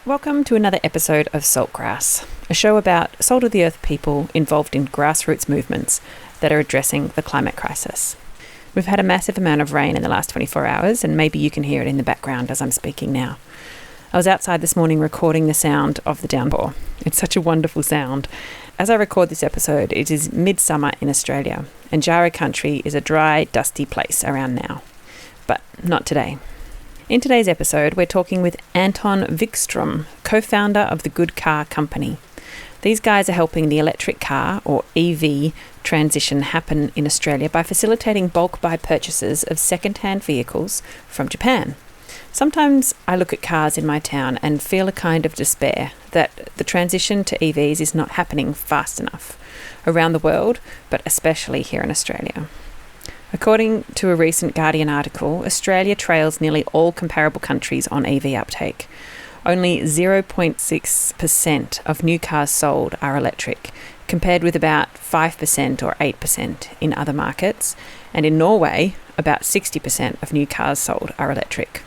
Welcome to another episode of Saltgrass, a show about salt-of-the-earth people involved in grassroots movements that are addressing the climate crisis. We've had a massive amount of rain in the last 24 hours, and maybe you can hear it in the background as I'm speaking now. I was outside this morning recording the sound of the downpour. It's such a wonderful sound. As I record this episode, it is midsummer in Australia, and Jarrah country is a dry, dusty place around now. But not today. In today's episode, we're talking with Anton Vikstrom, co-founder of the Good Car Company. These guys are helping the electric car, or EV, transition happen in Australia by facilitating bulk buy purchases of second-hand vehicles from Japan. Sometimes I look at cars in my town and feel a kind of despair that the transition to EVs is not happening fast enough around the world, but especially here in Australia. According to a recent Guardian article, Australia trails nearly all comparable countries on EV uptake. Only 0.6% of new cars sold are electric, compared with about 5% or 8% in other markets, and in Norway, about 60% of new cars sold are electric.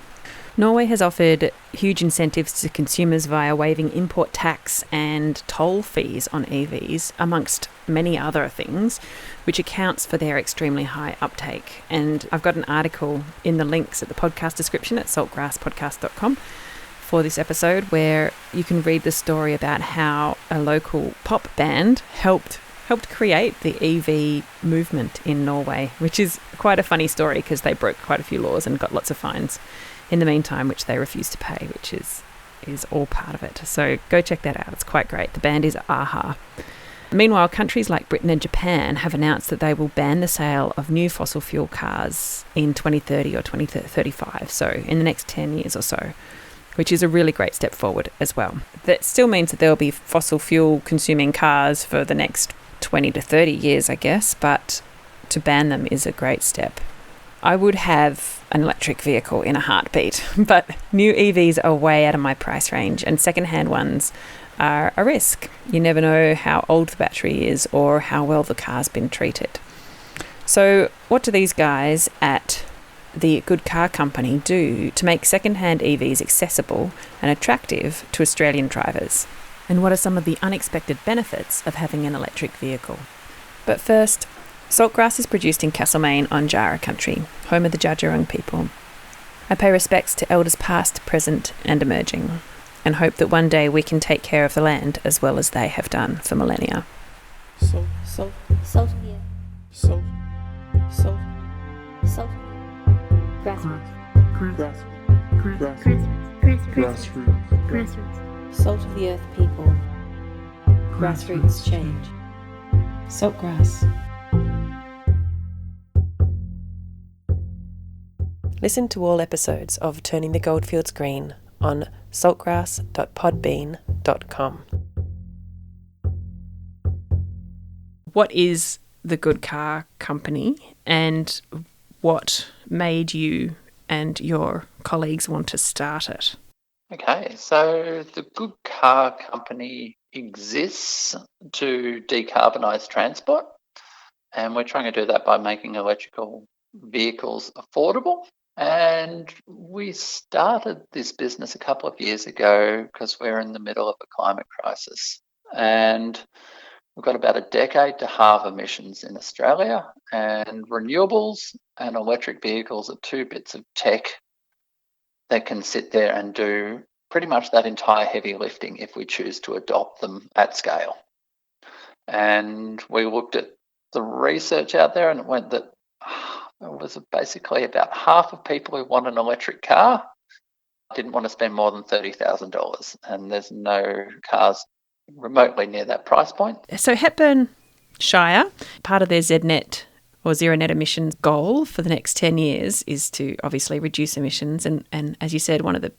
Norway has offered huge incentives to consumers via waiving import tax and toll fees on EVs, amongst many other things, which accounts for their extremely high uptake. And I've got an article in the links at the podcast description at saltgrasspodcast.com for this episode, where you can read the story about how a local pop band helped create the EV movement in Norway, which is quite a funny story because they broke quite a few laws and got lots of fines in the meantime, which they refused to pay, which is all part of it. So go check that out. It's quite great. The band is AHA. Meanwhile, countries like Britain and Japan have announced that they will ban the sale of new fossil fuel cars in 2030 or 2035, so in the next 10 years or so, which is a really great step forward as well. That still means that there will be fossil fuel consuming cars for the next 20 to 30 years, I guess, but to ban them is a great step. I would have an electric vehicle in a heartbeat, but new EVs are way out of my price range, and second-hand ones are a risk. You never know how old the battery is or how well the car's been treated. So what do these guys at the Good Car Company do to make second-hand EVs accessible and attractive to Australian drivers? And what are some of the unexpected benefits of having an electric vehicle? But first, Saltgrass is produced in Castlemaine on Jarrah country, home of the Judgerung people. I pay respects to elders past, present and emerging, and hope that one day we can take care of the land as well as they have done for millennia. Salt. Grassroots. Salt of the earth people. Grassroots change. Saltgrass. Listen to all episodes of Turning the Goldfields Green on saltgrass.podbean.com. What is the Good Car Company, and what made you and your colleagues want to start it? Okay, so the Good Car Company exists to decarbonise transport, and we're trying to do that by making electrical vehicles affordable. And we started this business a couple of years ago because we're in the middle of a climate crisis. And we've got about a decade to halve emissions in Australia, and renewables and electric vehicles are two bits of tech that can sit there and do pretty much that entire heavy lifting if we choose to adopt them at scale. And we looked at the research out there, and it went that it was basically about half of people who want an electric car didn't want to spend more than $30,000, and there's no cars remotely near that price point. So Hepburn Shire, part of their ZNet or zero net emissions goal for the next 10 years is to obviously reduce emissions. And as you said, one of the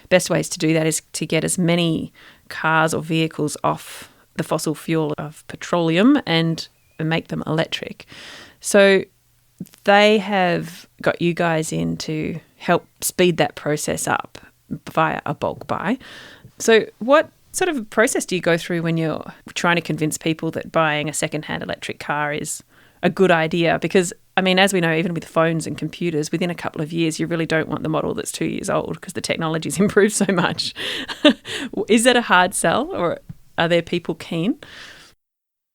best ways to do that is to get as many cars or vehicles off the fossil fuel of petroleum and make them electric. So they have got you guys in to help speed that process up via a bulk buy. So what sort of process do you go through when you're trying to convince people that buying a second-hand electric car is a good idea? Because I mean, as we know, even with phones and computers, within a couple of years, you really don't want the model that's 2 years old because the technology's improved so much. Is that a hard sell, or are there people keen?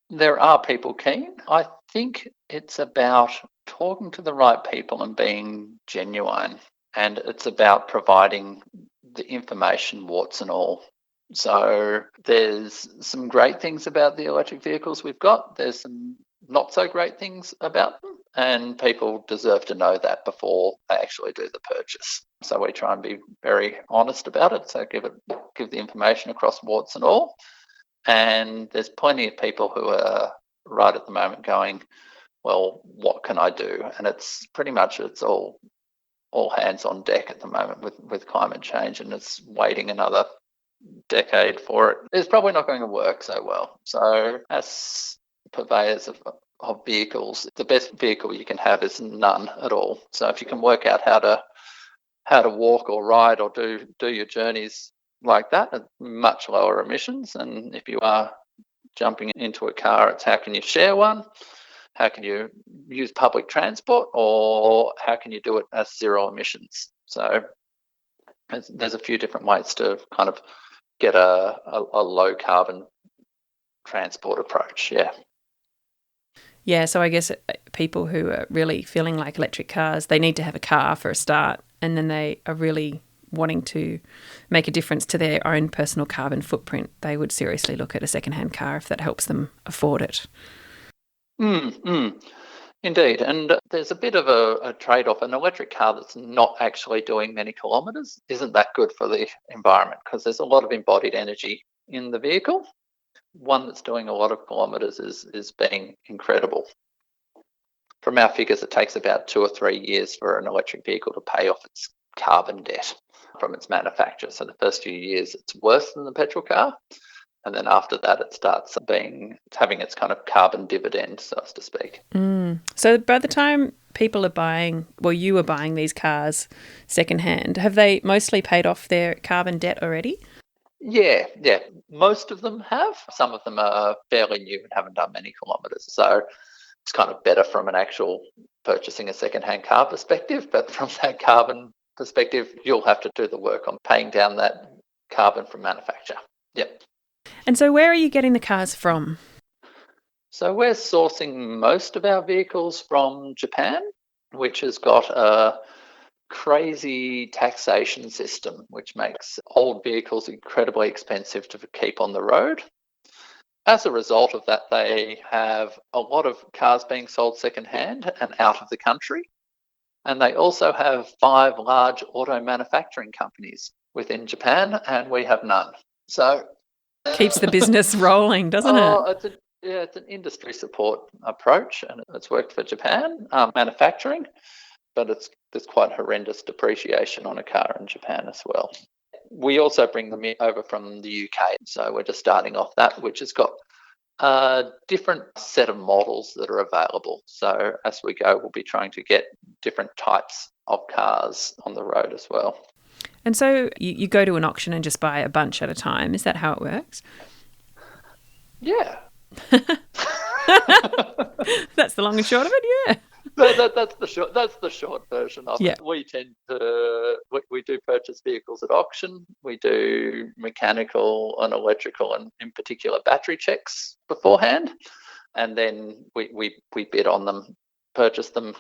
There are people keen. I think it's about talking to the right people and being genuine. And it's about providing the information, warts and all. So there's some great things about the electric vehicles we've got. There's some not so great things about them. And people deserve to know that before they actually do the purchase. So we try and be very honest about it. So give the information across warts and all. And there's plenty of people who are right at the moment going, well, what can I do? And it's pretty much it's all hands on deck at the moment with climate change, and it's waiting another decade for it. It's probably not going to work so well. So as purveyors of vehicles, the best vehicle you can have is none at all. So if you can work out how to walk or ride or do your journeys like that at much lower emissions, and if you are jumping into a car, it's how can you share one, how can you use public transport, or how can you do it as zero emissions. So there's a few different ways to kind of get a low carbon transport approach. Yeah, so I guess people who are really feeling like electric cars, they need to have a car for a start, and then they are really wanting to make a difference to their own personal carbon footprint. They would seriously look at a secondhand car if that helps them afford it. Indeed, and there's a bit of a trade-off. An electric car that's not actually doing many kilometres isn't that good for the environment because there's a lot of embodied energy in the vehicle. One that's doing a lot of kilometres is being incredible. From our figures, it takes about 2 or 3 years for an electric vehicle to pay off its carbon debt from its manufacturer. So the first few years, it's worse than the petrol car. And then after that, it starts having its kind of carbon dividend, so to speak. So by the time people are buying, well, you were buying these cars secondhand, have they mostly paid off their carbon debt already? Yeah. Most of them have. Some of them are fairly new and haven't done many kilometres. So it's kind of better from an actual purchasing a secondhand car perspective. But from that carbon perspective, you'll have to do the work on paying down that carbon from manufacture. Yep. And so where are you getting the cars from? So we're sourcing most of our vehicles from Japan, which has got a crazy taxation system, which makes old vehicles incredibly expensive to keep on the road. As a result of that, they have a lot of cars being sold secondhand and out of the country. And they also have 5 large auto manufacturing companies within Japan, and we have none. So keeps the business rolling, doesn't it? It's an industry support approach, and it's worked for Japan manufacturing, but there's quite horrendous depreciation on a car in Japan as well. We also bring them over from the UK, so we're just starting off that, which has got a different set of models that are available. So as we go, we'll be trying to get different types of cars on the road as well. And so you go to an auction and just buy a bunch at a time. Is that how it works? Yeah. That's the long and short of it, yeah. That's the short version of it. We tend to we do purchase vehicles at auction. We do mechanical and electrical and in particular battery checks beforehand, and then we bid on them, purchase them,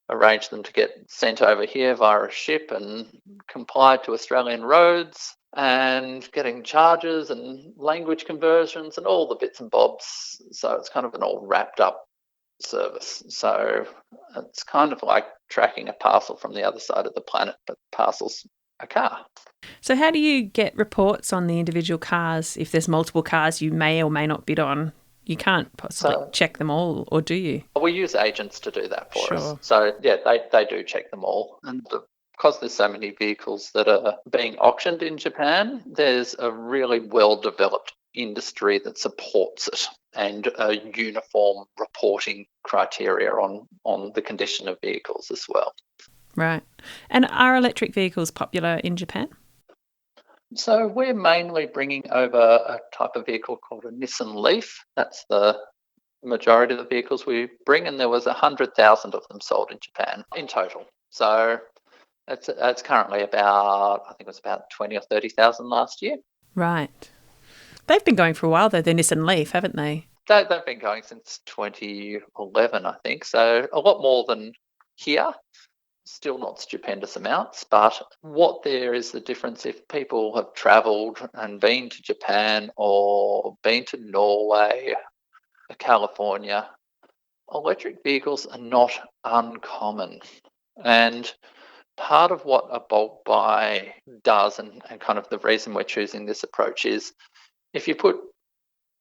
arrange them to get sent over here via a ship and comply to Australian roads, and getting charges and language conversions and all the bits and bobs. So it's kind of an all wrapped up service. So it's kind of like tracking a parcel from the other side of the planet, but parcel's a car. So how do you get reports on the individual cars? If there's multiple cars you may or may not bid on, you can't possibly check them all, or do you? We use agents to do that for us. So yeah, they do check them all. And because there's so many vehicles that are being auctioned in Japan, there's a really well-developed industry that supports it, and a uniform reporting criteria on the condition of vehicles as well. Right. And are electric vehicles popular in Japan? So we're mainly bringing over a type of vehicle called a Nissan Leaf. That's the majority of the vehicles we bring, and there was 100,000 of them sold in Japan in total. So it's currently about, I think it was about 20 or 30,000 last year. Right. They've been going for a while though, the Nissan Leaf, haven't they? They've been going since 2011, I think. So a lot more than here. Still not stupendous amounts, but what there is the difference if people have travelled and been to Japan or been to Norway, California, electric vehicles are not uncommon. And part of what a bulk buy does, and kind of the reason we're choosing this approach, is if you put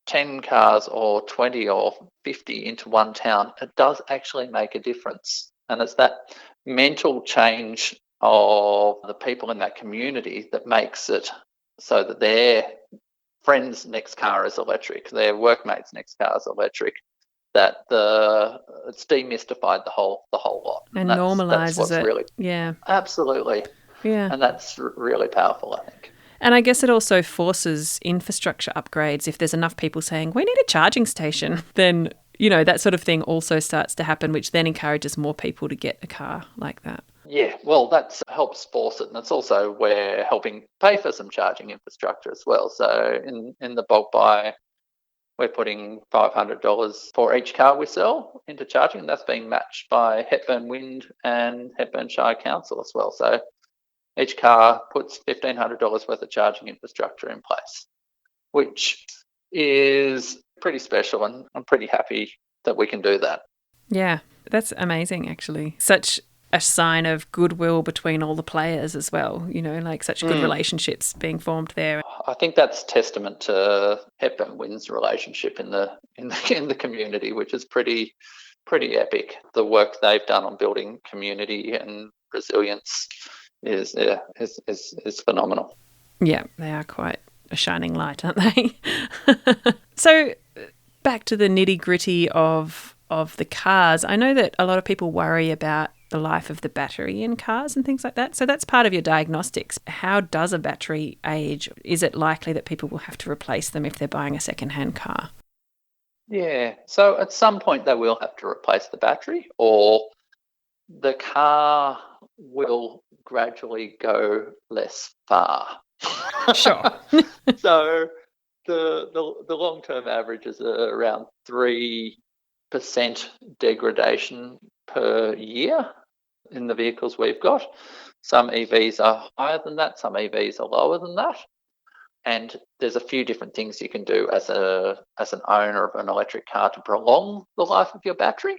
10 cars or 20 or 50 into one town, it does actually make a difference. And it's that mental change of the people in that community that makes it so that their friends' next car is electric, their workmates' next car is electric, that it's demystified the whole lot. And that's normalises what's it. Really, yeah. Absolutely. Yeah. And that's really powerful, I think. And I guess it also forces infrastructure upgrades. If there's enough people saying, we need a charging station, then, that sort of thing also starts to happen, which then encourages more people to get a car like that. Yeah, well, that helps force it. And it's also we're helping pay for some charging infrastructure as well. So in the bulk buy, we're putting $500 for each car we sell into charging. And that's being matched by Hepburn Wind and Hepburn Shire Council as well. So each car puts $1,500 worth of charging infrastructure in place, which is pretty special, and I'm pretty happy that we can do that. Yeah, that's amazing, actually. Such a sign of goodwill between all the players as well, like such good relationships being formed there. I think that's testament to Hepburn Wind's relationship in the community, which is pretty epic. The work they've done on building community and resilience is phenomenal. Yeah, they are quite a shining light, aren't they? So back to the nitty-gritty of the cars. I know that a lot of people worry about the life of the battery in cars and things like that. So that's part of your diagnostics. How does a battery age? Is it likely that people will have to replace them if they're buying a second-hand car? Yeah, so at some point they will have to replace the battery, or the car will gradually go less far. Sure. So the long-term average is around 3% degradation per year in the vehicles we've got. Some EVs are higher than that, some EVs are lower than that. And there's a few different things you can do as an owner of an electric car to prolong the life of your battery.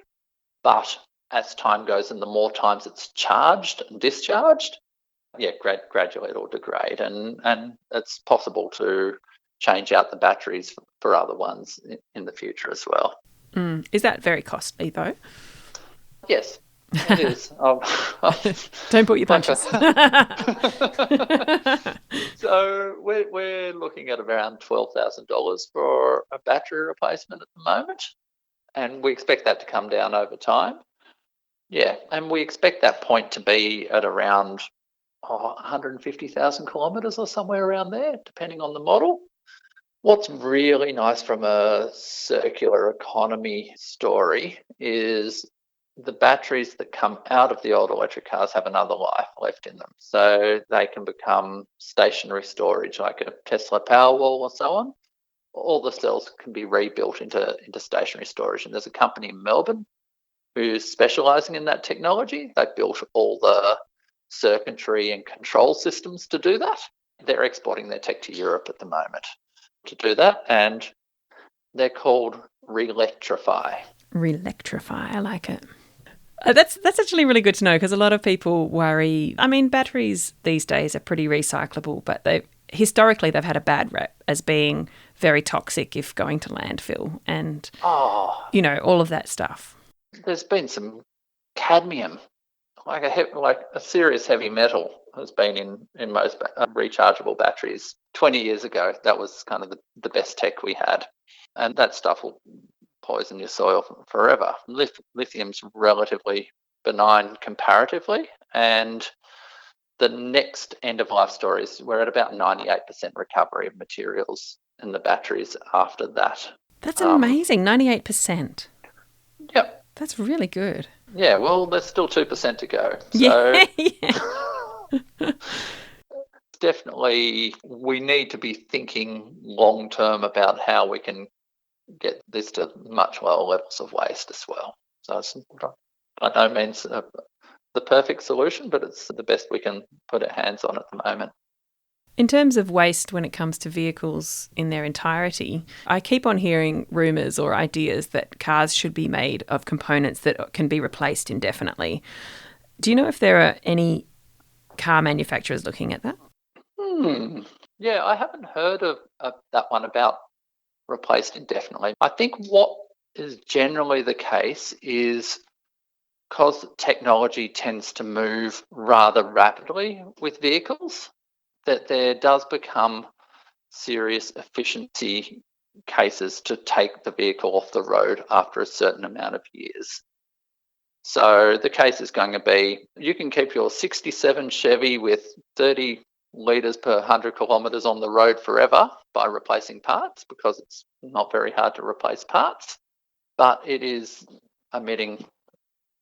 But as time goes and the more times it's charged and discharged, gradually it'll degrade. And it's possible to change out the batteries for other ones in the future as well. Is that very costly though? Yes, it is. Don't put your punches. So we're looking at around $12,000 for a battery replacement at the moment, and we expect that to come down over time. Yeah, and we expect that point to be at around 150,000 kilometres or somewhere around there, depending on the model. What's really nice from a circular economy story is the batteries that come out of the old electric cars have another life left in them. So they can become stationary storage, like a Tesla Powerwall or so on. All the cells can be rebuilt into stationary storage. And there's a company in Melbourne who's specialising in that technology. They've built all the circuitry and control systems to do that. They're exporting their tech to Europe at the moment to do that, and they're called Relectrify. Relectrify, I like it. That's actually really good to know, because a lot of people worry. I mean, batteries these days are pretty recyclable, but historically they've had a bad rep as being very toxic if going to landfill and, all of that stuff. There's been some cadmium, like a serious heavy metal has been in most rechargeable batteries. 20 years ago, that was kind of the best tech we had. And that stuff will poison your soil forever. Lithium's relatively benign comparatively. And the next end of life stories, we're at about 98% recovery of materials in the batteries after that. That's amazing, 98%. Yep. That's really good. Yeah, well, there's still 2% to go. So Yeah. definitely we need to be thinking long term about how we can get this to much lower levels of waste as well. So it's by no means the perfect solution, but it's the best we can put our hands on at the moment. In terms of waste when it comes to vehicles in their entirety, I keep on hearing rumours or ideas that cars should be made of components that can be replaced indefinitely. Do you know if there are any car manufacturers looking at that? Yeah, I haven't heard of that one about replaced indefinitely. I think what is generally the case is because technology tends to move rather rapidly with vehicles, that there does become serious efficiency cases to take the vehicle off the road after a certain amount of years. So the case is going to be you can keep your 67 Chevy with 30 litres per 100 kilometres on the road forever by replacing parts, because it's not very hard to replace parts, but it is emitting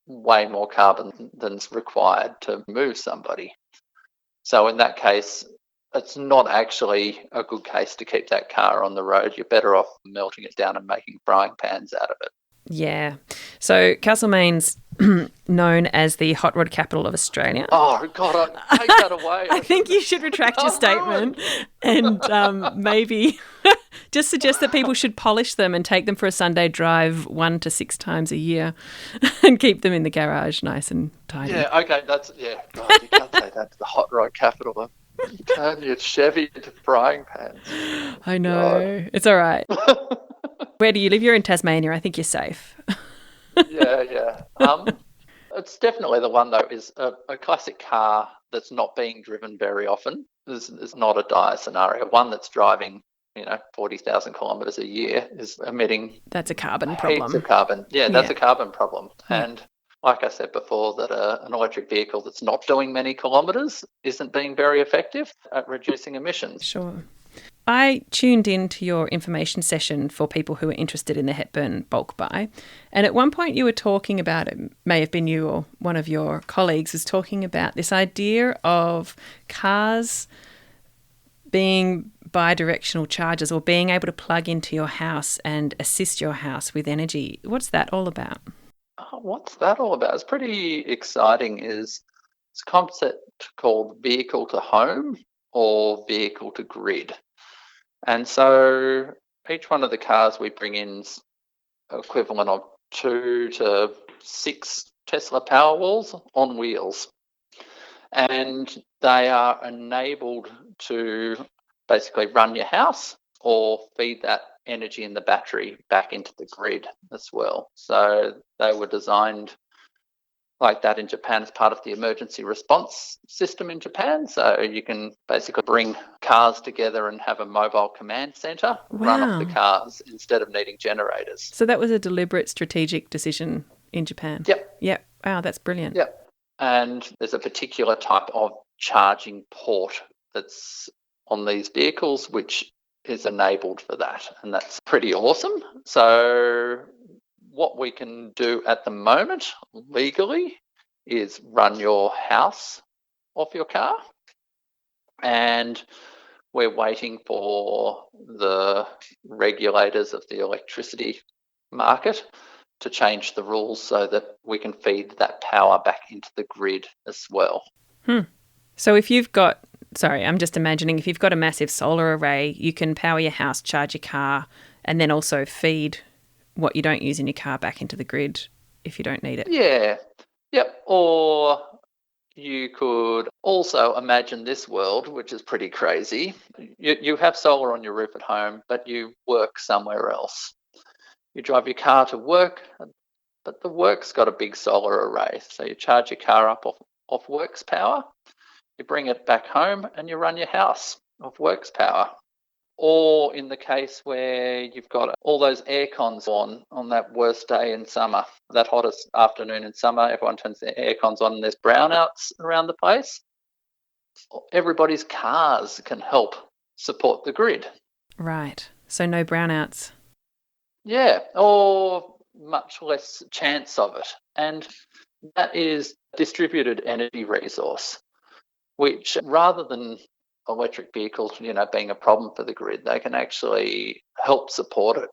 way more carbon than's required to move somebody. So in that case, it's not actually a good case to keep that car on the road. You're better off melting it down and making frying pans out of it. Yeah. So Castlemaine's known as the hot rod capital of Australia. Oh, God, take that away. I think you should retract your statement and maybe just suggest that people should polish them and take them for a Sunday drive 1 to 6 times a year and keep them in the garage nice and tidy. Yeah, okay, God, you can't say that to the hot rod capital. Turn your Chevy into frying pans. I know. God. It's all right. Where do you live? You're in Tasmania. I think you're safe. Yeah. It's definitely the one, though, is a classic car that's not being driven very often. Is not a dire scenario. One that's driving, 40,000 kilometres a year is emitting... That's a carbon heaps problem. of carbon. Yeah, that's a carbon problem. Yeah. And like I said before, that an electric vehicle that's not doing many kilometres isn't being very effective at reducing emissions. Sure. I tuned into your information session for people who are interested in the Hepburn bulk buy. And at one point you were talking about, it may have been you or one of your colleagues was talking about this idea of cars being bi-directional chargers or being able to plug into your house and assist your house with energy. What's that all about? What's that all about? It's pretty exciting. It's a concept called vehicle to home or vehicle to grid. And so each one of the cars we bring in is equivalent of 2 to 6 Tesla Powerwalls on wheels. And they are enabled to basically run your house or feed that energy in the battery back into the grid as well. So they were designed like that in Japan as part of the emergency response system in Japan. So you can basically bring cars together and have a mobile command centre run off the cars instead of needing generators. So that was a deliberate strategic decision in Japan? Yep. Wow, that's brilliant. Yep. And there's a particular type of charging port that's on these vehicles which is enabled for that. And that's pretty awesome. So what we can do at the moment legally is run your house off your car, and we're waiting for the regulators of the electricity market to change the rules so that we can feed that power back into the grid as well. So if you've got, I'm just imagining, if you've got a massive solar array, you can power your house, charge your car, and then also feed what you don't use in your car back into the grid if you don't need it. Yeah. Yep. Or you could also imagine this world, which is pretty crazy. You have solar on your roof at home, but you work somewhere else. You drive your car to work, but the work's got a big solar array. So you charge your car up off works power, you bring it back home, and you run your house off works power. Or in the case where you've got all those air cons on that worst day in summer, that hottest afternoon in summer, everyone turns their air cons on and there's brownouts around the place. Everybody's cars can help support the grid. Right. So no brownouts. Yeah, or much less chance of it. And that is distributed energy resource, which rather than electric vehicles, being a problem for the grid, they can actually help support it.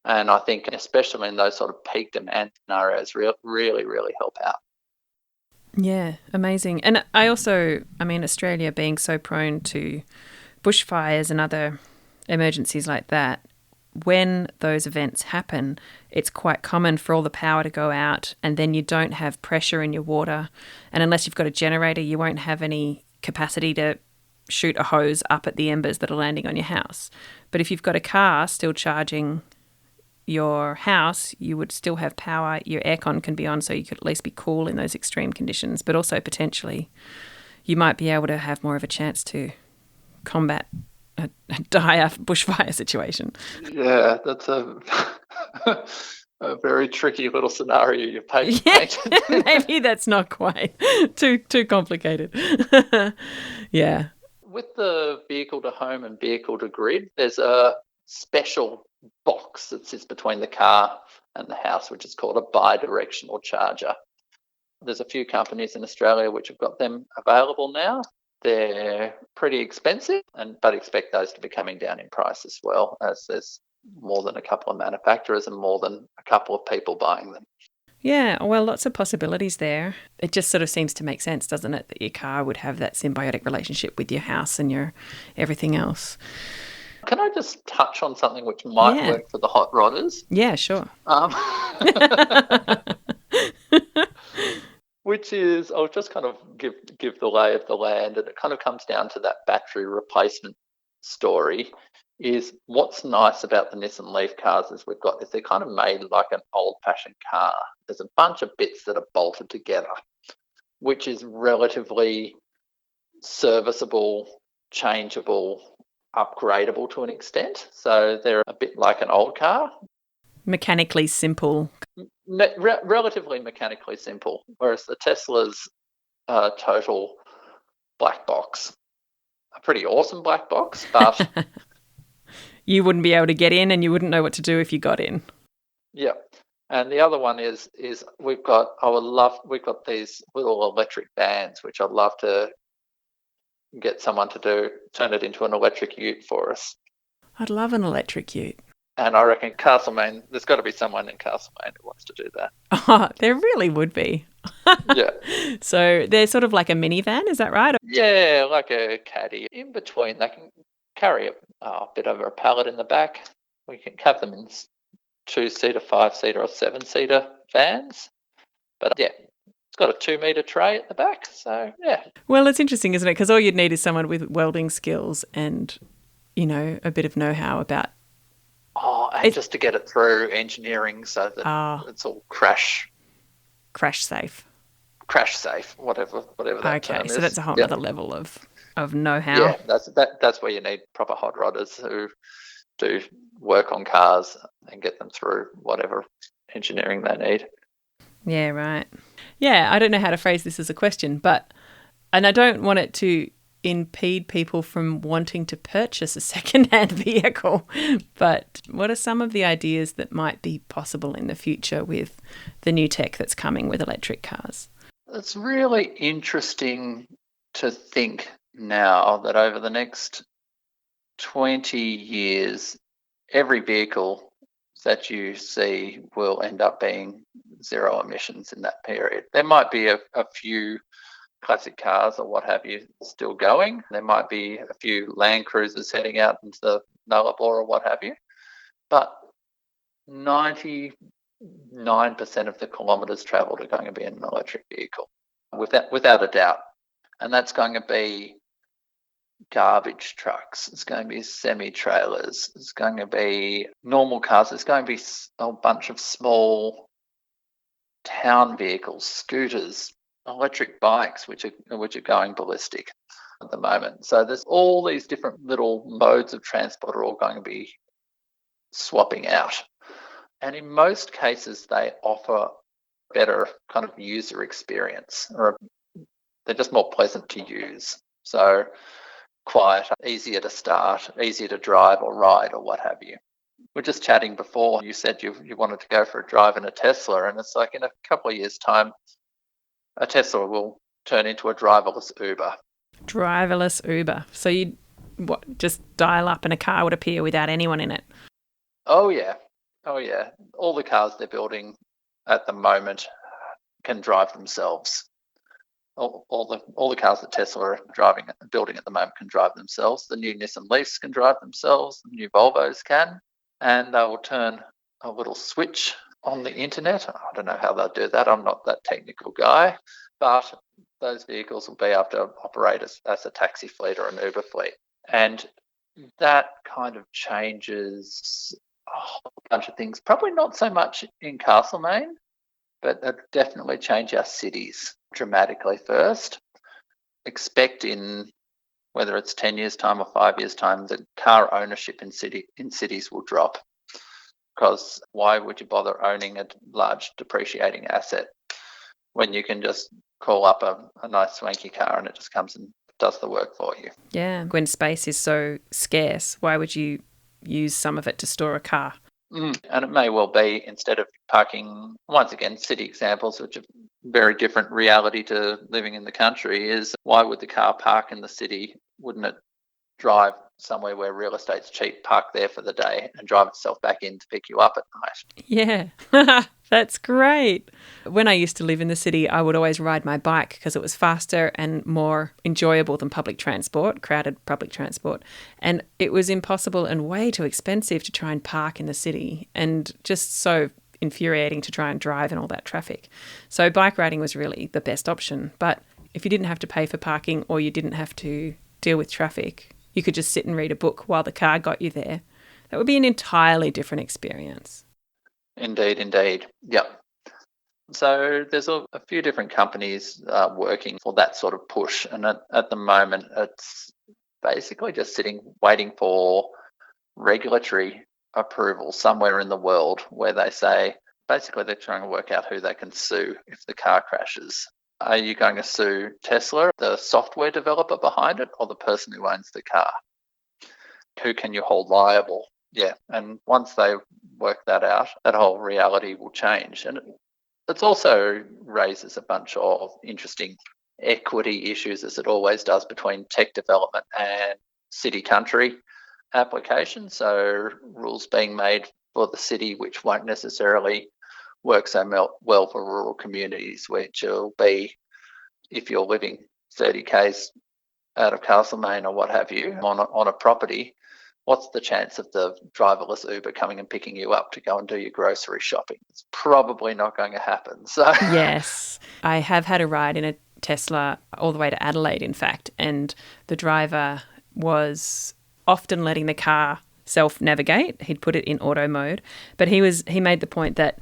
And I think especially in those sort of peak demand scenarios, really, really help out. Yeah, amazing. And Australia being so prone to bushfires and other emergencies like that, when those events happen, it's quite common for all the power to go out and then you don't have pressure in your water. And unless you've got a generator, you won't have any capacity to shoot a hose up at the embers that are landing on your house. But if you've got a car still charging your house, you would still have power. Your aircon can be on so you could at least be cool in those extreme conditions. But also potentially you might be able to have more of a chance to combat a dire bushfire situation. Yeah, that's a a very tricky little scenario you've painted. Yeah, maybe that's not quite too complicated. Yeah. With the vehicle to home and vehicle to grid, there's a special box that sits between the car and the house, which is called a bi-directional charger. There's a few companies in Australia which have got them available now. They're pretty expensive, but expect those to be coming down in price as well, as there's more than a couple of manufacturers and more than a couple of people buying them. Yeah, well, lots of possibilities there. It just sort of seems to make sense, doesn't it, that your car would have that symbiotic relationship with your house and your everything else. Can I just touch on something which might work for the hot rodders? Yeah, sure. Which is, I'll just kind of give the lay of the land, and it kind of comes down to that battery replacement story. Is what's nice about the Nissan Leaf cars is they're kind of made like an old-fashioned car. There's a bunch of bits that are bolted together, which is relatively serviceable, changeable, upgradable to an extent. So they're a bit like an old car. Mechanically simple. Relatively mechanically simple, whereas the Tesla's total black box. A pretty awesome black box, but you wouldn't be able to get in and you wouldn't know what to do if you got in. Yeah. And the other one is we've got these little electric vans, which I'd love to get someone to turn it into an electric ute for us. I'd love an electric ute. And I reckon Castlemaine, there's got to be someone in Castlemaine who wants to do that. Oh, there really would be. Yeah. So they're sort of like a minivan, is that right? Yeah, like a caddy. In between, they can carry a bit of a pallet in the back. We can have them in 2-seater, 5-seater or 7-seater vans. But yeah, it's got a 2-metre tray at the back. So, yeah. Well, it's interesting, isn't it? Because all you'd need is someone with welding skills and, a bit of know-how about. And just to get it through engineering so that it's all crash safe. Crash safe, whatever that term is. So that's a whole other level of know-how. Yeah, that's where you need proper hot rodders who do work on cars and get them through whatever engineering they need. Yeah, right. Yeah, I don't know how to phrase this as a question, and I don't want it to impede people from wanting to purchase a second-hand vehicle, but what are some of the ideas that might be possible in the future with the new tech that's coming with electric cars? It's really interesting to think now that over the next 20 years, every vehicle that you see will end up being zero emissions in that period. There might be a few classic cars or what have you still going. There might be a few Land Cruisers heading out into the Nullarbor or what have you. But 99% of the kilometres travelled are going to be in an electric vehicle, without a doubt. And that's going to be garbage trucks. It's going to be semi-trailers. It's going to be normal cars. It's going to be a bunch of small town vehicles, scooters, electric bikes, which are going ballistic at the moment. So there's all these different little modes of transport are all going to be swapping out. And in most cases, they offer better kind of user experience, or they're just more pleasant to use. So quiet, easier to start, easier to drive or ride or what have you. We're just chatting before. You said you wanted to go for a drive in a Tesla, and it's like in a couple of years' time, a Tesla will turn into a driverless Uber. Driverless Uber. So you just dial up and a car would appear without anyone in it. Oh yeah. All the cars they're building at the moment can drive themselves. All the cars that Tesla are building at the moment can drive themselves. The new Nissan Leafs can drive themselves. The new Volvos can, and they will turn a little switch on the internet. I don't know how they'll do that. I'm not that technical guy, but those vehicles will be able to operate as a taxi fleet or an Uber fleet, and that kind of changes a whole bunch of things. Probably not so much in Castlemaine, but that definitely change our cities dramatically first. Expect in whether it's 10 years' time or 5 years' time that car ownership in cities will drop. Because why would you bother owning a large depreciating asset when you can just call up a nice swanky car and it just comes and does the work for you? Yeah, when space is so scarce, why would you use some of it to store a car? And it may well be, instead of parking, once again, city examples, which are very different reality to living in the country, is why would the car park in the city? Wouldn't it drive somewhere where real estate's cheap, park there for the day and drive itself back in to pick you up at night? Yeah, that's great. When I used to live in the city, I would always ride my bike because it was faster and more enjoyable than public transport, crowded public transport. And it was impossible and way too expensive to try and park in the city, and just so infuriating to try and drive in all that traffic. So bike riding was really the best option. But if you didn't have to pay for parking or you didn't have to deal with traffic, you could just sit and read a book while the car got you there. That would be an entirely different experience. Indeed. Yep. So there's a few different companies working for that sort of push. And at the moment, it's basically just waiting for regulatory approval somewhere in the world where they say, basically they're trying to work out who they can sue if the car crashes. Are you going to sue Tesla, the software developer behind it, or the person who owns the car? Who can you hold liable? Yeah, and once they work that out, that whole reality will change. And it also raises a bunch of interesting equity issues, as it always does, between tech development and city-country applications. So rules being made for the city which won't necessarily work so well for rural communities, which will be if you're living 30 k's out of Castlemaine or what have you on a property, what's the chance of the driverless Uber coming and picking you up to go and do your grocery shopping? It's probably not going to happen. So yes, I have had a ride in a Tesla all the way to Adelaide, in fact, and the driver was often letting the car self-navigate. He'd put it in auto mode, but he made the point that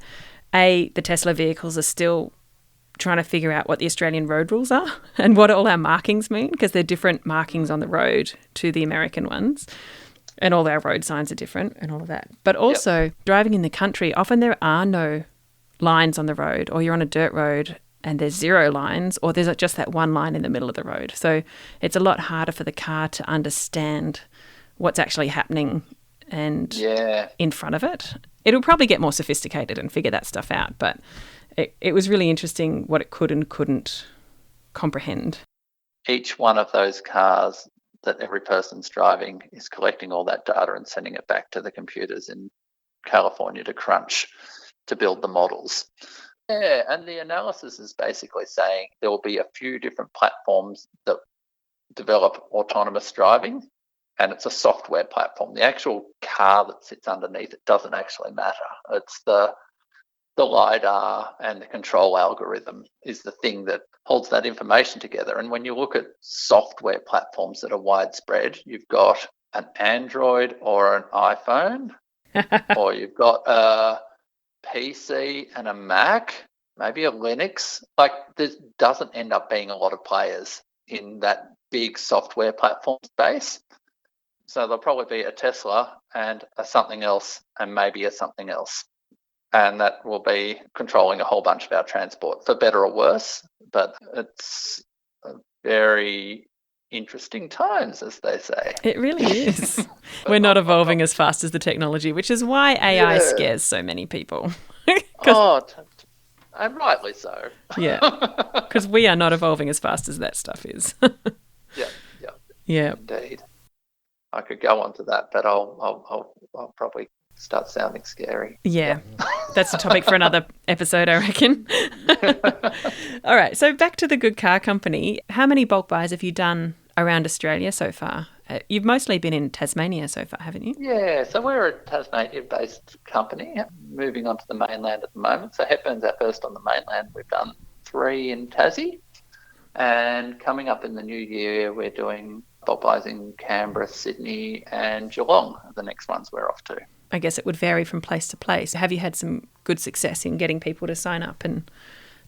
the Tesla vehicles are still trying to figure out what the Australian road rules are and what all our markings mean, because they're different markings on the road to the American ones, and all our road signs are different and all of that. But also driving in the country, often there are no lines on the road, or you're on a dirt road and there's 0 lines, or there's just that one line in the middle of the road. So it's a lot harder for the car to understand what's actually happening and in front of it. It'll probably get more sophisticated and figure that stuff out, but it was really interesting what it could and couldn't comprehend. Each one of those cars that every person's driving is collecting all that data and sending it back to the computers in California to crunch to build the models. Yeah, and the analysis is basically saying there will be a few different platforms that develop autonomous driving, and it's a software platform. The actual car that sits underneath it doesn't actually matter. It's the LiDAR and the control algorithm is the thing that holds that information together. And when you look at software platforms that are widespread, you've got an Android or an iPhone, or you've got a PC and a Mac, maybe a Linux. Like, there doesn't end up being a lot of players in that big software platform space. So there'll probably be a Tesla and a something else and maybe a something else. And that will be controlling a whole bunch of our transport, for better or worse. But it's a very interesting times, as they say. It really is. But We're not I'm evolving as fast as the technology, which is why AI Yeah. scares so many people. 'Cause- And rightly so. yeah, because we are not evolving as fast as that stuff is. Yeah, Yeah. indeed. I could go on to that, but I'll probably start sounding scary. Yeah. That's a topic for another episode, I reckon. All right. So back to the Good Car Company. How many bulk buys have you done around Australia so far? You've mostly been in Tasmania so far, haven't you? Yeah, so we're a Tasmania-based company, moving on to the mainland at the moment. So Hepburn's our first on the mainland. We've done 3 in Tassie, and coming up in the new year, we're doing bulk buys in Canberra, Sydney, and Geelong. The next ones we're off to. I guess it would vary from place to place. Have you had some good success in getting people to sign up and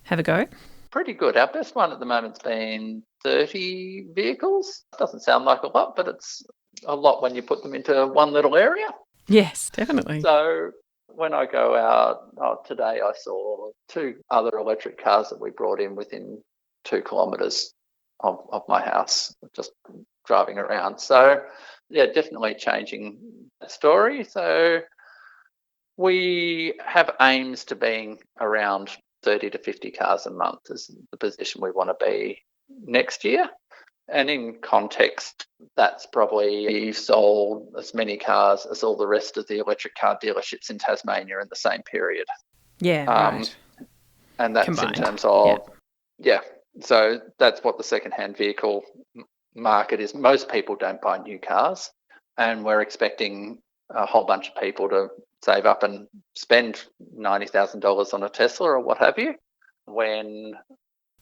have a go? Pretty good. Our best one at the moment's been 30 vehicles. Doesn't sound like a lot, but it's a lot when you put them into one little area. Yes, definitely. So when I go out, today I saw 2 other electric cars that we brought in within 2 kilometres of my house, just driving around. So, yeah, definitely changing the story. So we have aims to being around 30 to 50 cars a month is the position we want to be next year. And in context, that's probably sold as many cars as all the rest of the electric car dealerships in Tasmania in the same period. Yeah, right. And that's Combined. in terms of, so that's what the second-hand vehicle market is. Most people don't buy new cars, and we're expecting a whole bunch of people to save up and spend $90,000 on a Tesla or what have you, when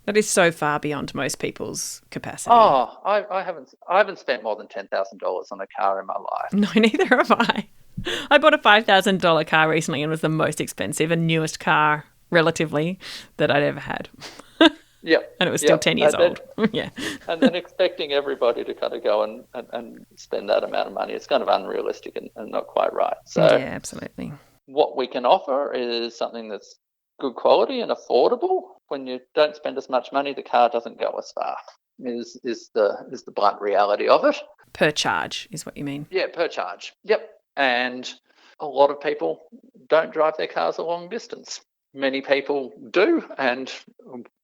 that is so far beyond most people's capacity. Oh, I haven't spent more than $10,000 on a car in my life. No, neither have I. I bought a $5,000 car recently and was the most expensive and newest car, relatively, that I'd ever had. Yep. And it was still 10 years old. Yeah. And then expecting everybody to kind of go and spend that amount of money, it's kind of unrealistic and not quite right. So yeah, absolutely. What we can offer is something that's good quality and affordable. When you don't spend as much money, the car doesn't go as far. Is the blunt reality of it. Per charge is what you mean. Yeah, per charge. Yep. And a lot of people don't drive their cars a long distance. Many people do, and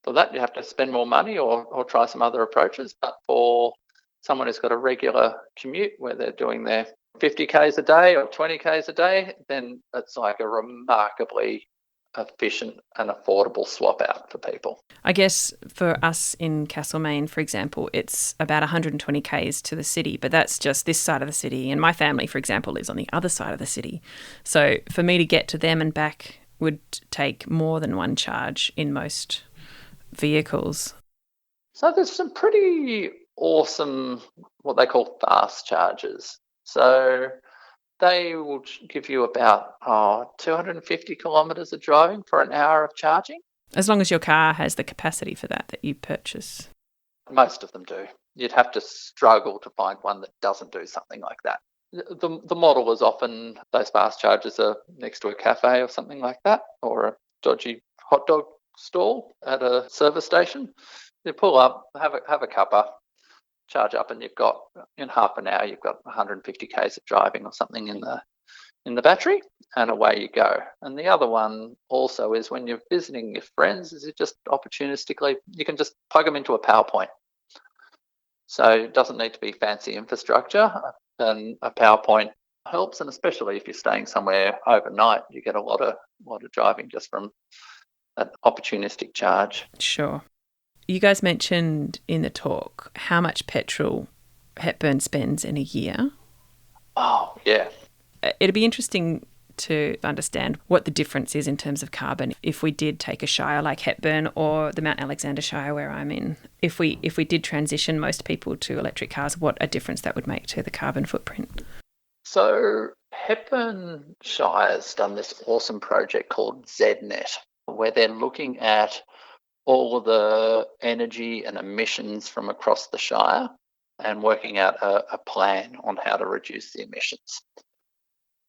for that you have to spend more money or try some other approaches. But for someone who's got a regular commute where they're doing their 50 Ks a day or 20 Ks a day, then it's like a remarkably efficient and affordable swap out for people. I guess for us in Castlemaine, for example, it's about 120 Ks to the city, but that's just this side of the city. And my family, for example, lives on the other side of the city. So for me to get to them and back would take more than one charge in most vehicles. So there's some pretty awesome, what they call fast chargers. So they will give you about 250 kilometres of driving for an hour of charging. As long as your car has the capacity for that you purchase. Most of them do. You'd have to struggle to find one that doesn't do something like that. The model is often those fast chargers are next to a cafe or something like that, or a dodgy hot dog stall at a service station. You pull up, have a cuppa, charge up, and you've got in half an hour you've got 150 k's of driving or something in the battery, and away you go. And the other one also is when you're visiting your friends, is it just opportunistically you can just plug them into a PowerPoint. So it doesn't need to be fancy infrastructure, and a PowerPoint helps. And especially if you're staying somewhere overnight, you get a lot of driving just from that opportunistic charge. Sure. You guys mentioned in the talk how much petrol Hepburn spends in a year. Oh, yeah. It'd be interesting to understand what the difference is in terms of carbon if we did take a shire like Hepburn or the Mount Alexander Shire where I'm in. If we did transition most people to electric cars, what a difference that would make to the carbon footprint. So Hepburn Shire's done this awesome project called ZNet, where they're looking at all of the energy and emissions from across the Shire and working out a plan on how to reduce the emissions.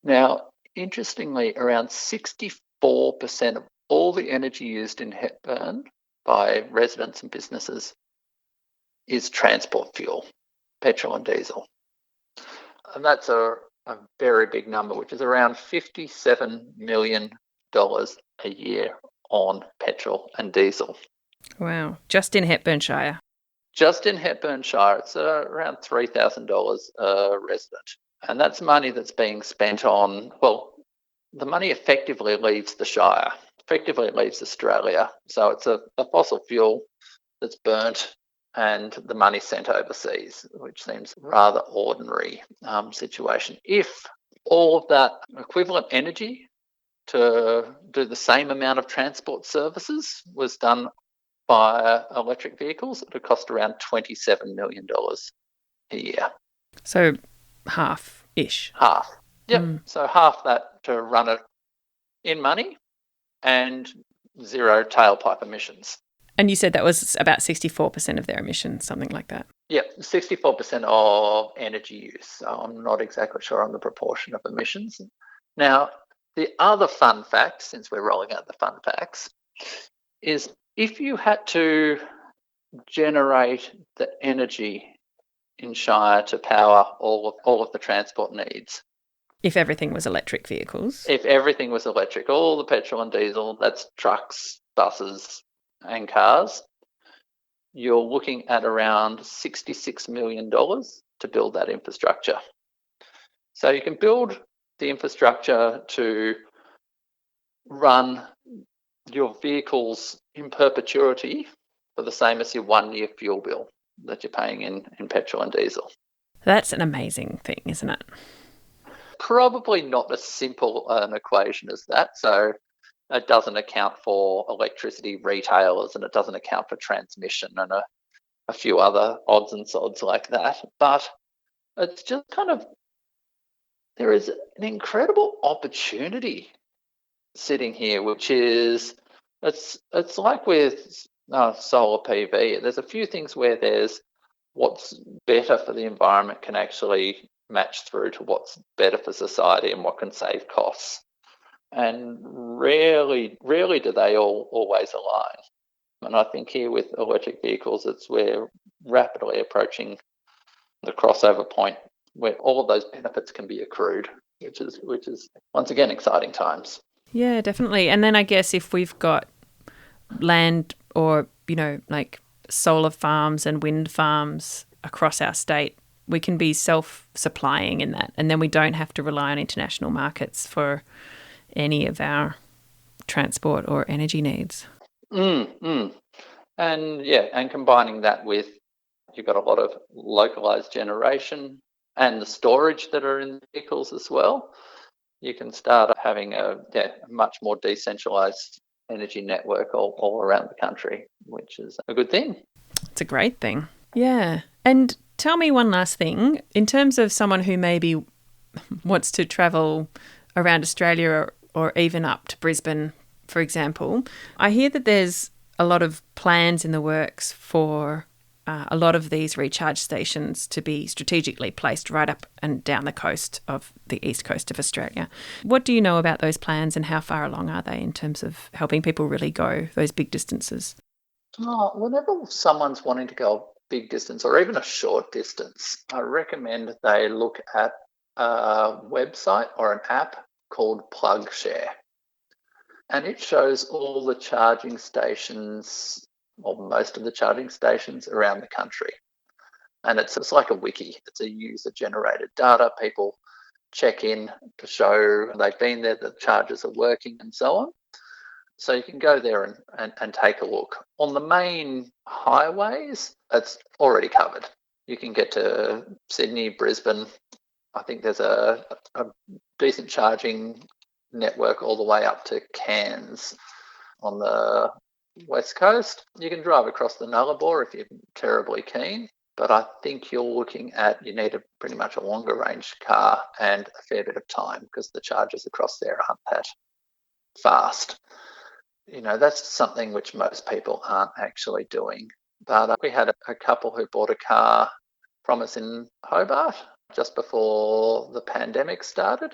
Now, interestingly, around 64% of all the energy used in Hepburn by residents and businesses is transport fuel. petrol and diesel. And that's a very big number, which is around $57 million a year on petrol and diesel. Wow. Just in Hepburnshire. Just in Hepburnshire, it's around $3,000 a resident. And that's money that's being spent on, well, the money effectively leaves the Shire, effectively leaves Australia. So it's a fossil fuel that's burnt and the money sent overseas, which seems rather ordinary situation. If all of that equivalent energy to do the same amount of transport services was done by electric vehicles, it would cost around $27 million a year. So half-ish. Half. Yep. So half that to run it in money and zero tailpipe emissions. And you said that was about 64% of their emissions, something like that. Yep, 64% of energy use. So I'm not exactly sure on the proportion of emissions. Now, the other fun fact, since we're rolling out the fun facts, is if you had to generate the energy in Shire to power all of the transport needs. If everything was electric vehicles. If everything was electric, all the petrol and diesel, that's trucks, buses and cars, you're looking at around $66 million to build that infrastructure. So you can build the infrastructure to run your vehicles in perpetuity for the same as your 1 year fuel bill that you're paying in petrol and diesel. That's an amazing thing, isn't it? Probably not as simple an equation as that. So it doesn't account for electricity retailers and it doesn't account for transmission and a few other odds and sods like that. But it's just kind of, there is an incredible opportunity sitting here, which is, it's like with solar PV. There's a few things where there's what's better for the environment can actually match through to what's better for society and what can save costs. And rarely do they always align. And I think here with electric vehicles, we're rapidly approaching the crossover point where all of those benefits can be accrued, which is once again exciting times. Yeah, definitely. And then I guess if we've got land or, like solar farms and wind farms across our state, we can be self-supplying in that. And then we don't have to rely on international markets for any of our transport or energy needs. And combining that with, you've got a lot of localized generation and the storage that are in the vehicles as well. You can start having a much more decentralized energy network all around the country, which is a good thing. It's a great thing. Yeah. And tell me one last thing. In terms of someone who maybe wants to travel around Australia or even up to Brisbane, for example, I hear that there's a lot of plans in the works for a lot of these recharge stations to be strategically placed right up and down the coast of the east coast of Australia. What do you know about those plans and how far along are they in terms of helping people really go those big distances? Whenever someone's wanting to go a big distance or even a short distance, I recommend they look at a website or an app called PlugShare. And it shows all the charging stations, or most of the charging stations around the country. And it's like a wiki. It's a user-generated data. People check in to show they've been there, the chargers are working and so on. So you can go there and take a look. On the main highways, it's already covered. You can get to Sydney, Brisbane. I think there's a decent charging network all the way up to Cairns on the west coast. You can drive across the Nullarbor if you're terribly keen, but I think you're looking at, you need pretty much a longer range car and a fair bit of time because the charges across there aren't that fast. That's something which most people aren't actually doing. But we had a couple who bought a car from us in Hobart just before the pandemic started.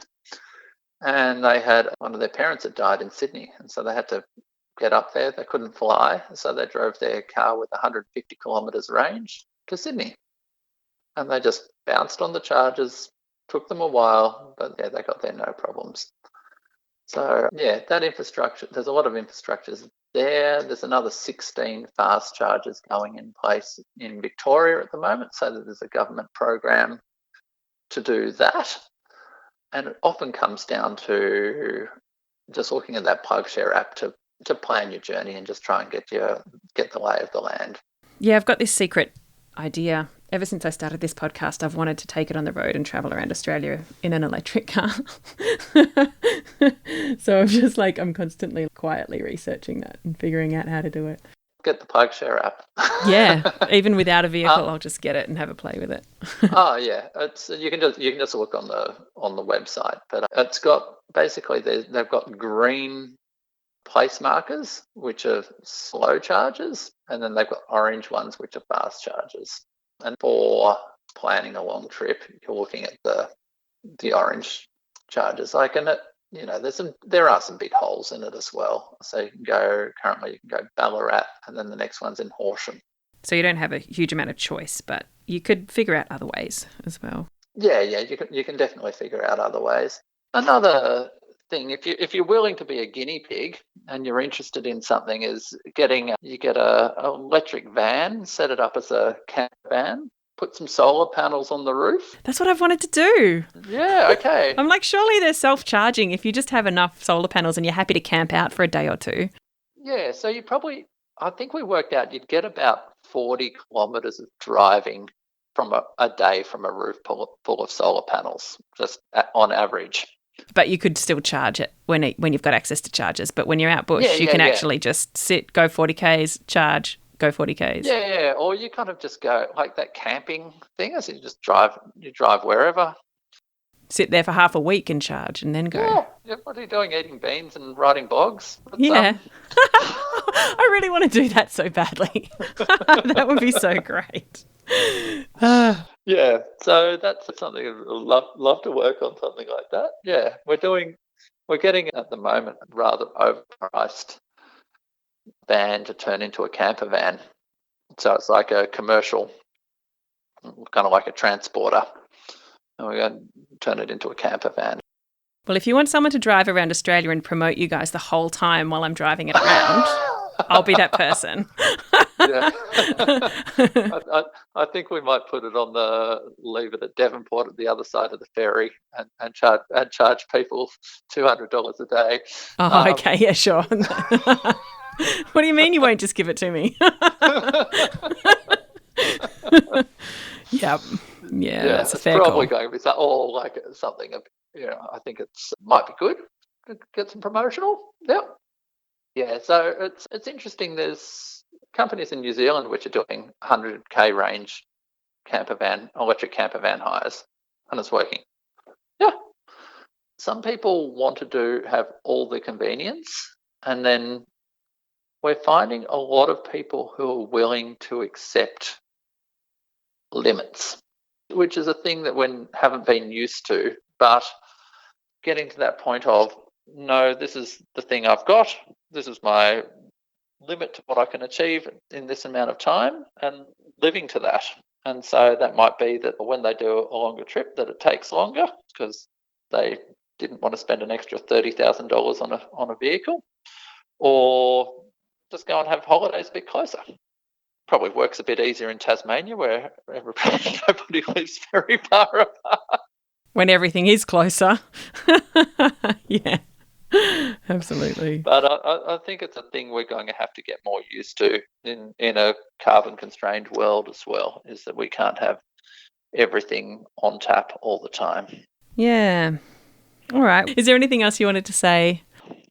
And they had one of their parents had died in Sydney. And so they had to get up there. They couldn't fly. So they drove their car with 150 kilometres range to Sydney. and they just bounced on the chargers. Took them a while, but yeah, they got there no problems. So yeah, that infrastructure, there's a lot of infrastructures there. There's another 16 fast chargers going in place in Victoria at the moment, so that there's a government program to do that. And it often comes down to just looking at that PlugShare app to plan your journey and just try and get the lay of the land. Yeah, I've got this secret idea. Ever since I started this podcast, I've wanted to take it on the road and travel around Australia in an electric car. So I'm constantly quietly researching that and figuring out how to do it. Get the PlugShare app. Yeah, even without a vehicle, I'll just get it and have a play with it. Oh yeah, you can just look on the website, but it's got basically they've got green place markers, which are slow chargers, and then they've got orange ones, which are fast chargers. And for planning a long trip, you're looking at the orange chargers. There are some big holes in it as well. So you can go Ballarat, and then the next one's in Horsham. So you don't have a huge amount of choice, but you could figure out other ways as well. Yeah, you can definitely figure out other ways. Another thing, if you're willing to be a guinea pig and you're interested in something, is you get a electric van, set it up as a camper van, put some solar panels on the roof. That's what I've wanted to do. Yeah, okay. I'm like, surely they're self-charging if you just have enough solar panels and you're happy to camp out for a day or two. Yeah, so I think we worked out you'd get about 40 kilometres of driving from a day from a roof full of solar panels, just on average. But you could still charge it when you've got access to chargers. But when you're out bush, you can actually just sit, go 40 Ks, charge, go 40 Ks. Yeah, or you kind of just go like that camping thing, as you just drive wherever. Sit there for half a week and charge and then go. Yeah, what are you doing, eating beans and riding blogs? Yeah. I really want to do that so badly. That would be so great. Yeah, so that's something I'd love to work on, something like that. Yeah, we're getting at the moment rather overpriced van to turn into a camper van. So it's like a commercial, kind of like a transporter, and we're going to turn it into a camper van. Well, if you want someone to drive around Australia and promote you guys the whole time while I'm driving it around, I'll be that person. Yeah. I think we might leave it at Devonport at the other side of the ferry and charge people $200 a day. Oh, okay, yeah, sure. What do you mean you won't just give it to me? Yep. Yeah, that's a fair call. Probably going to be something. I think might be good to get some promotional. Yep. Yeah, so it's interesting. There's companies in New Zealand which are doing 100k range electric camper van hires, and it's working. Yeah. Some people want to have all the convenience, and then we're finding a lot of people who are willing to accept limits, which is a thing that we haven't been used to, but getting to that point of, no, this is the thing I've got, this is my limit to what I can achieve in this amount of time, and living to that. And so that might be that when they do a longer trip, that it takes longer because they didn't want to spend an extra $30,000 on a vehicle, or just go and have holidays a bit closer. Probably works a bit easier in Tasmania, where nobody lives very far apart. When everything is closer. Yeah, absolutely. But I think it's a thing we're going to have to get more used to in a carbon-constrained world as well, is that we can't have everything on tap all the time. Yeah. All right. Is there anything else you wanted to say?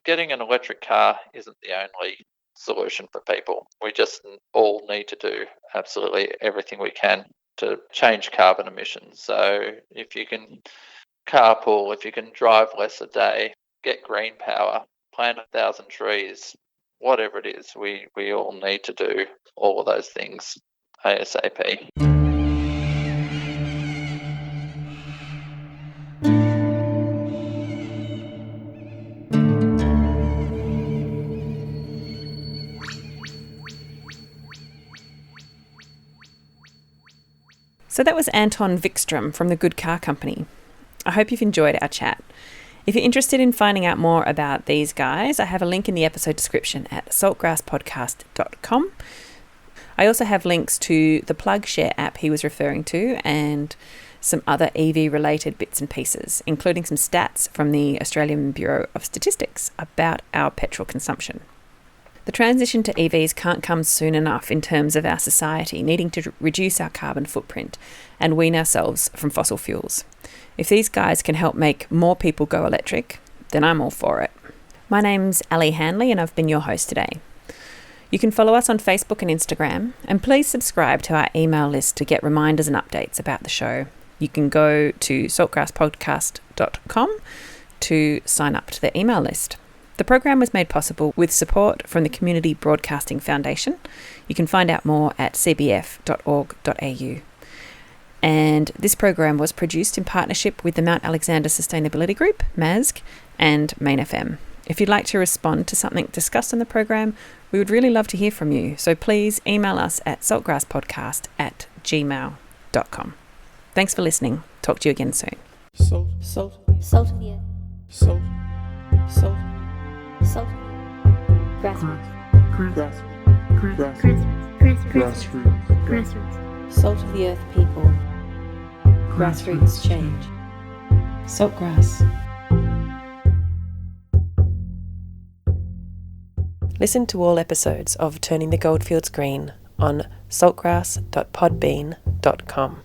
Getting an electric car isn't the only solution for people. We just all need to do absolutely everything we can to change carbon emissions. So if you can carpool, if you can drive less a day, get green power, plant 1,000 trees, whatever it is, we all need to do all of those things ASAP. So that was Anton Vikstrom from the Good Car Company. I hope you've enjoyed our chat. If you're interested in finding out more about these guys, I have a link in the episode description at saltgrasspodcast.com. I also have links to the PlugShare app he was referring to and some other EV-related bits and pieces, including some stats from the Australian Bureau of Statistics about our petrol consumption. The transition to EVs can't come soon enough in terms of our society needing to reduce our carbon footprint and wean ourselves from fossil fuels. If these guys can help make more people go electric, then I'm all for it. My name's Ali Hanley and I've been your host today. You can follow us on Facebook and Instagram, and please subscribe to our email list to get reminders and updates about the show. You can go to saltgrasspodcast.com to sign up to the email list. The program was made possible with support from the Community Broadcasting Foundation. You can find out more at cbf.org.au. And this program was produced in partnership with the Mount Alexander Sustainability Group, MASG, and Main FM. If you'd like to respond to something discussed in the program, we would really love to hear from you. So please email us at saltgrasspodcast@gmail.com. Thanks for listening. Talk to you again soon. Salt of the earth. Salt. Grassroots. Salt of the earth people. Grassroots change. Saltgrass. Listen to all episodes of Turning the Goldfields Green on saltgrass.podbean.com.